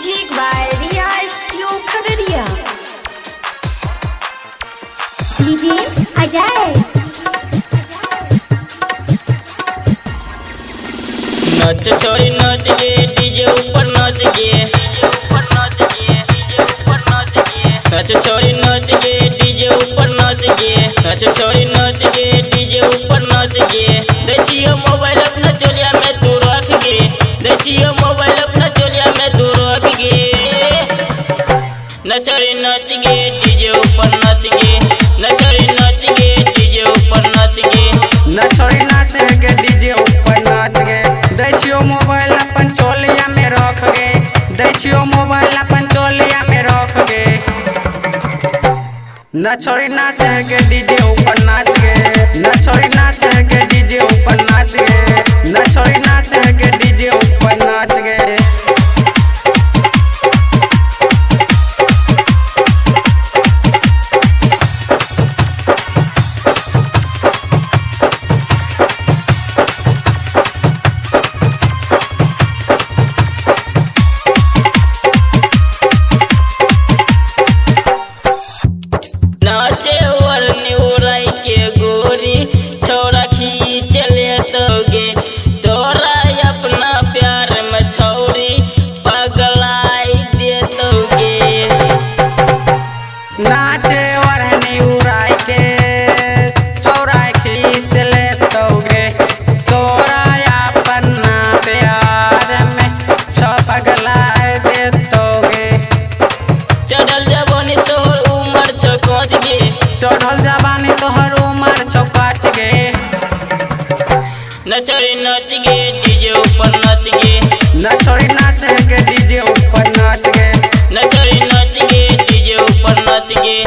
Music by Ria Studio Khagadiya. DJ Ajay. नाच छोरी नाच गे डीजे ऊपर नाच गे नाच छोरी नाच गे डीजे ऊपर नाच गे नाच छोरी नाच गे डीजे ऊपर नाच गे देखियो मोबाइल अपना चोलिया में तू रख गे देखियो मोबाइल अपना चोलिया में तू रख गे नचरी नाच गे डीजे ऊपर नाच गे नचरी नाच गे डीजे ऊपर नाच गे नचरी नाच गे डीजे ऊपर नाच गे देखियो मोबाइल अपन चोलिया में रख गे देखियो मोबाइल अपन चोलिया में रख गे नचरी नाच गे डीजे ऊपर नाच गे नचरी नाच गे डीजे ऊपर नाच गे नचरी नाच गे डीजे ऊपर नाच गे नाचे वर निउराई के गोरी छोरा खींच लेतोगे तोरा अपना प्यार में छोरी पगलाई देतोगे नाचे वरहनी उड़ाई के चौराई खींच लेतोगे तोरा अपना प्यार में छपगला देतोगे चढ़ल जवानी तोहर उमर छकोच गे चढ़ल जवानी तोहर उमर चौकाच गे नचरी नाच गे डीजे ऊपर नाच गे नचरी नाच गे डीजे ऊपर नाच गे नचरी नाच गे डीजे ऊपर नाच गे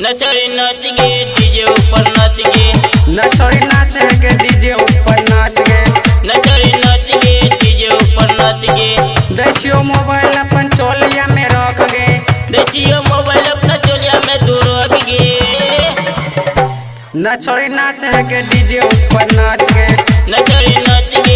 नचरी नाच गे डीजे ऊपर नाच गे नचरी नाच गे डीजे ऊपर नाच गे नचरी नाच गे डीजे ऊपर नाच गे देखियो मोबाइल अपन चोलिया में रख गे देखियो मोबाइल अपना चोलिया में तू रख गे नचरी नाच गे डीजे ऊपर नाच गे नचरी नाच गे